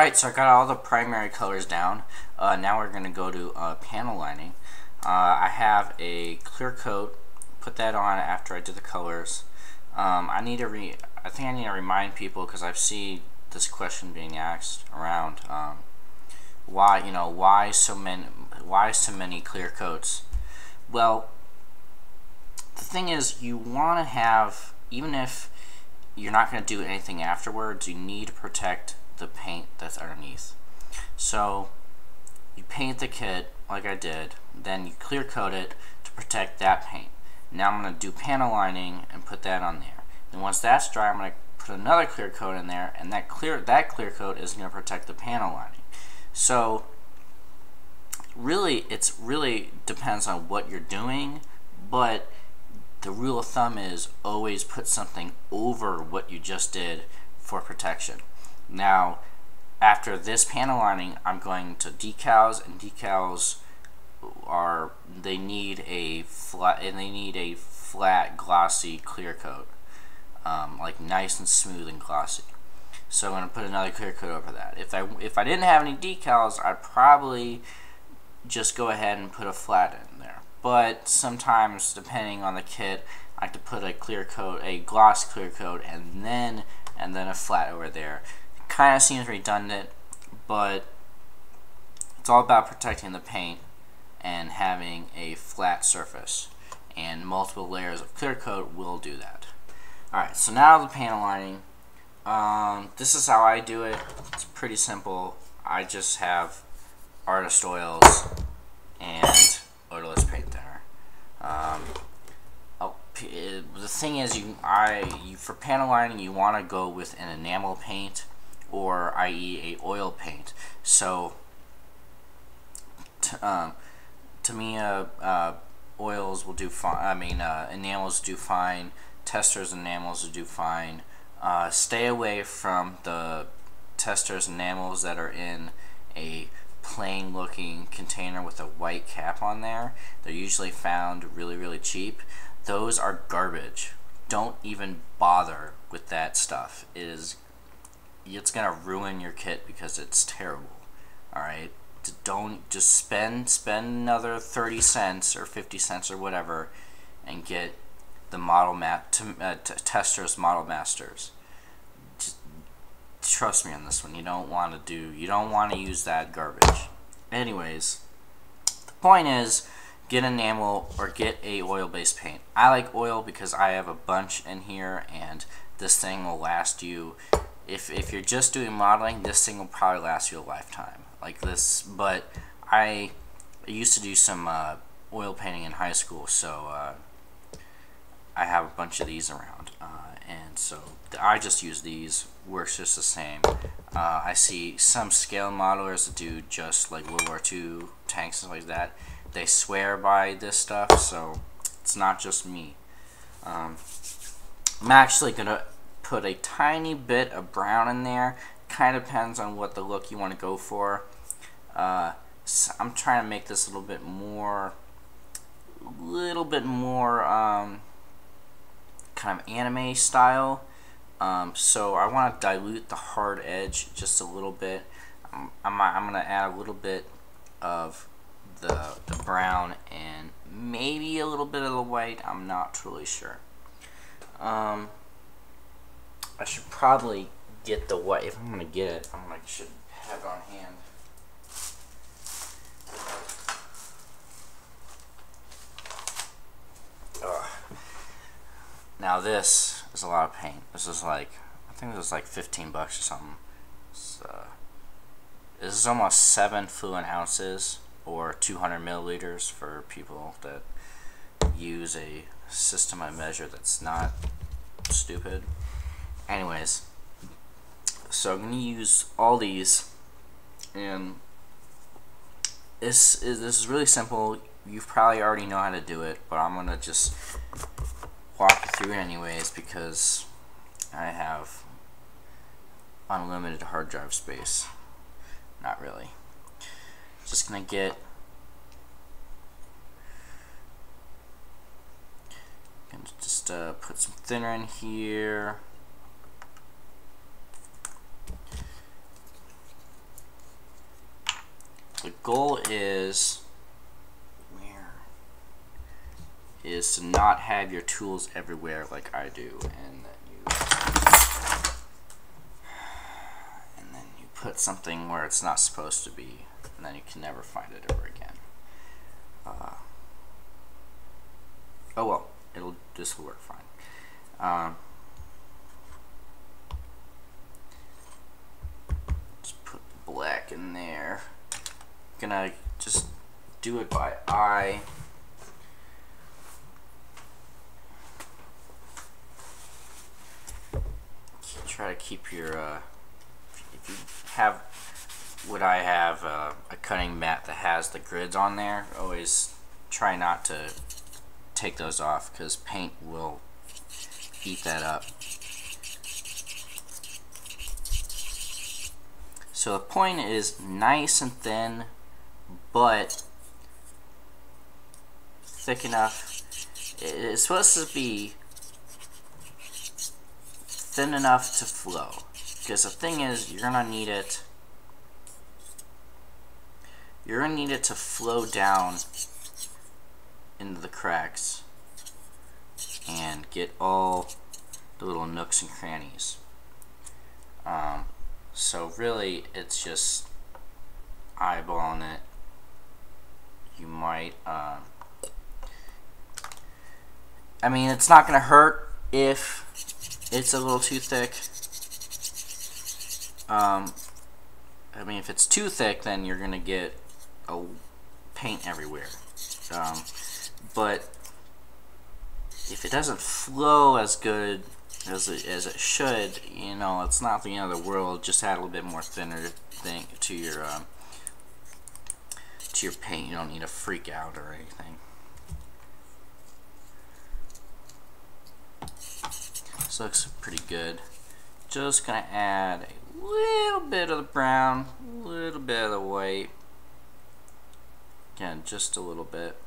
Alright, so I got all the primary colors down. Now we're going to go to panel lining. I have a clear coat, put that on after I did the colors. I think I need to remind people, because I've seen this question being asked around, why so many clear coats? Well, the thing is, you want to have, even if you're not going to do anything afterwards, you need to protect the paint that's underneath. So you paint the kit like I did, then you clear coat it to protect that paint. Now I'm going to do panel lining and put that on there. And once that's dry, I'm going to put another clear coat in there, and that clear coat is going to protect the panel lining. So really, it really depends on what you're doing, but the rule of thumb is always put something over what you just did for protection. Now, after this panel lining, I'm going to decals, and decals need a flat, glossy clear coat, like nice and smooth and glossy. So I'm going to put another clear coat over that. If I didn't have any decals, I'd probably just go ahead and put a flat in there. But sometimes, depending on the kit, I like to put a clear coat, a gloss clear coat, and then a flat over there. Kind of seems redundant, but it's all about protecting the paint and having a flat surface, and multiple layers of clear coat will do that. Alright, so now the panel lining. This is how I do it. It's pretty simple. I just have artist oils and odorless paint thinner. The thing is, for panel lining, you want to go with an enamel paint, or i.e. a oil paint. So to me, oils will do fine. Enamels do fine. Testers enamels will do fine. Stay away from the testers enamels that are in a plain looking container with a white cap on there. They're usually found really cheap. Those are garbage. Don't even bother with that stuff. It's gonna ruin your kit because it's terrible. Alright? Don't just spend another 30 cents or 50 cents or whatever and get the Testers Model Masters. Just trust me on this one. You don't want to use that garbage. Anyways, the point is, get enamel or get a oil-based paint. I like oil because I have a bunch in here, and this thing will last you. If you're just doing modeling, this thing will probably last you a lifetime. Like this, but I used to do some oil painting in high school, so I have a bunch of these around, and so I just use these. Works just the same. I see some scale modelers that do just like World War II tanks and like that. They swear by this stuff, so it's not just me. I'm actually gonna put a tiny bit of brown in there. Kind of depends on what the look you want to go for. So I'm trying to make this a little bit more kind of anime style. So I want to dilute the hard edge just a little bit. I'm gonna add a little bit of the brown and maybe a little bit of the white. I'm not truly sure. I should probably get the white. If I'm gonna get it, should have it on hand. Now this is a lot of paint. This is like, I think this is like 15 bucks or something. This is almost 7 fluid ounces, or 200 milliliters for people that use a system of measure that's not stupid. Anyways, so I'm going to use all these, and this is really simple. You probably already know how to do it, but I'm going to just walk you through it anyways, because I have unlimited hard drive space. Not really. Just going to put some thinner in here. goal is to not have your tools everywhere like I do, and then you put something where it's not supposed to be, and then you can never find it ever again. Oh well, this will work fine. Just put black in there. Gonna just do it by eye. Try to keep your if you have what I have, a cutting mat that has the grids on there, always try not to take those off because paint will eat that up. So the point is nice and thin, but thick enough. It's supposed to be thin enough to flow, because the thing is, you're gonna need it to flow down into the cracks and get all the little nooks and crannies. So really it's just eyeballing it. You might I mean, it's not gonna hurt if it's a little too thick. I mean, if it's too thick, then you're gonna get paint everywhere. But if it doesn't flow as good as it should, you know, it's not the end of the world. Just add a little bit more thinner thing to your paint. You don't need to freak out or anything. This looks pretty good. Just gonna add a little bit of the brown, a little bit of the white. Again, just a little bit.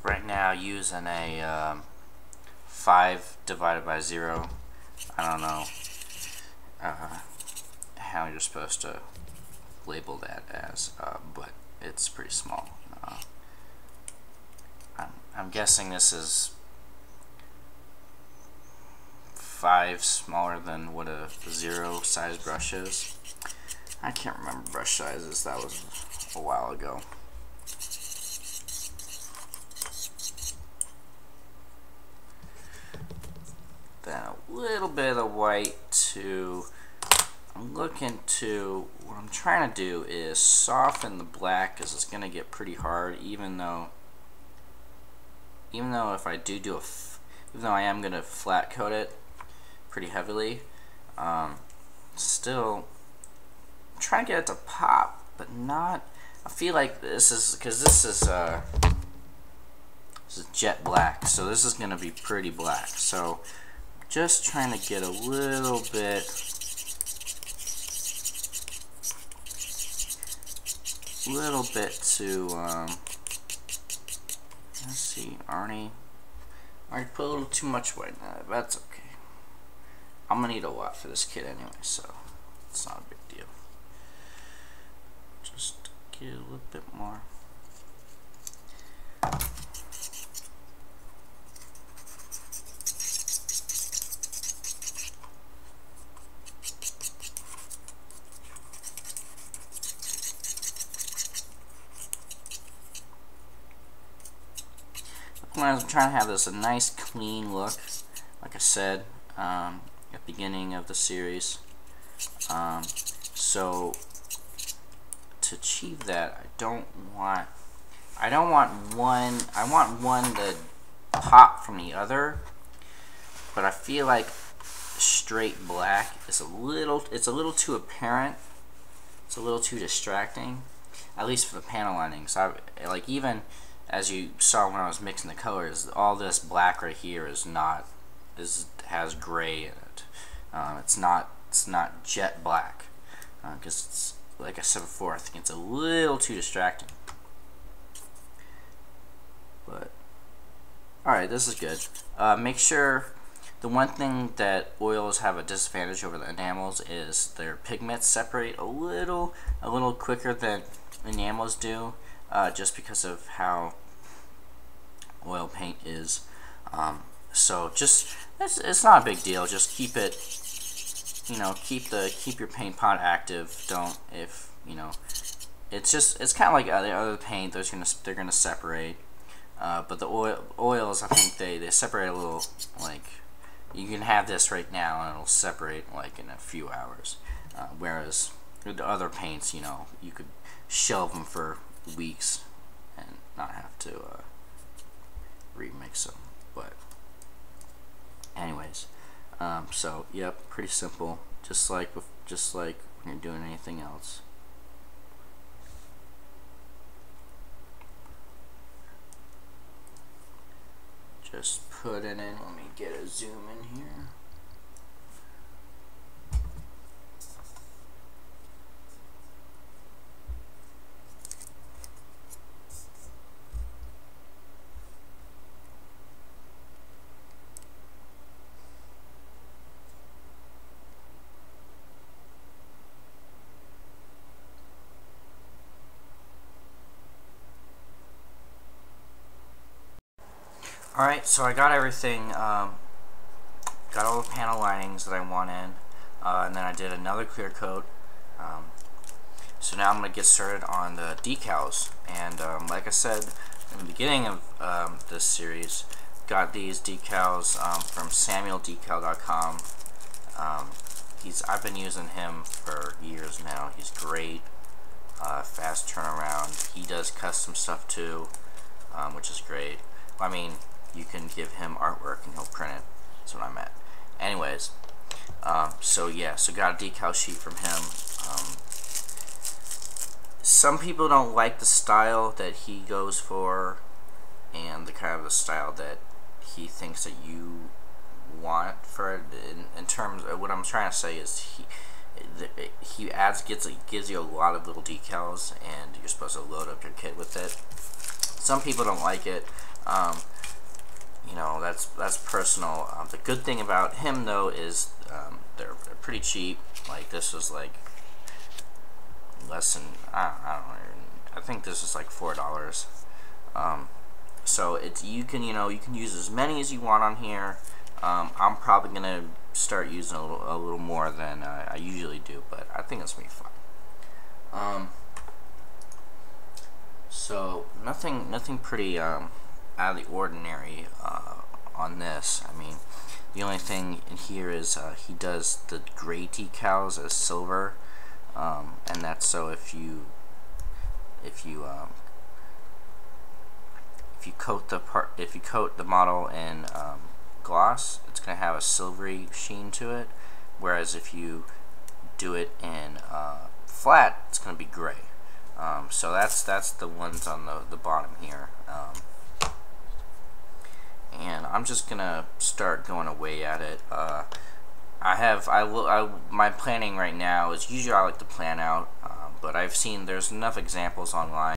Right now, using a 5 divided by 0. I don't know how you're supposed to label that as, but it's pretty small. I'm guessing this is 5 smaller than what a 0 size brush is. I can't remember brush sizes. That was a while ago. Then a little bit of white to, what I'm trying to do is soften the black, because it's going to get pretty hard, even though if I even though I am going to flat coat it pretty heavily, still I'm trying to get it to pop, but not. I feel like this is, because this is jet black, so this is going to be pretty black. So just trying to get a little bit to let's see, Arnie put a little too much white in that. That's okay. I'm gonna need a lot for this kit anyway, so it's not a big deal. Just get a little bit more. I'm trying to have this a nice clean look, like I said at the beginning of the series. So to achieve that, I want one to pop from the other, but I feel like straight black is it's a little too apparent. It's a little too distracting, at least for the panel lining. So like, even as you saw when I was mixing the colors, all this black right here has gray in it. It's not jet black, because it's, like I said before, I think it's a little too distracting. But alright, this is good. Make sure The one thing that oils have a disadvantage over the enamels is their pigments separate a little quicker than enamels do, just because of how oil paint is. So just it's not a big deal. Just keep it, keep your paint pot active. Don't, if it's kind of like other paint. They're gonna separate. But the oils, I think they separate a little. Like, you can have this right now and it'll separate like in a few hours. Whereas the other paints, you could shelve them for weeks and not have to remix them. But anyways, so yep, pretty simple. Just like when you're doing anything else. Just put it in. Let me get a zoom in here. Alright, so I got everything, got all the panel linings that I wanted, and then I did another clear coat. So now I'm going to get started on the decals, and like I said in the beginning of this series, got these decals from SamuelDecal.com. I've been using him for years now. He's great, fast turnaround. He does custom stuff too, which is great. I mean, you can give him artwork and he'll print it. That's what I meant. Anyways, so yeah, so got a decal sheet from him. Some people don't like the style that he goes for, and the kind of the style that he thinks that you want for it. In terms of what I'm trying to say is he gives you a lot of little decals, and you're supposed to load up your kit with it. Some people don't like it. That's personal. The good thing about him though is they're pretty cheap. Like, this was like less than, I don't know, I think this is like $4. So you can use as many as you want on here. I'm probably gonna start using a little more than I usually do, but I think it's gonna be fun. So nothing pretty out of the ordinary on this. I mean, the only thing in here is he does the gray decals as silver, and that's so if you coat the model in gloss, it's gonna have a silvery sheen to it, whereas if you do it in flat, it's gonna be gray. So that's the ones on the bottom here. And I'm just gonna start going away at it. My planning right now is, usually I like to plan out, but I've seen there's enough examples online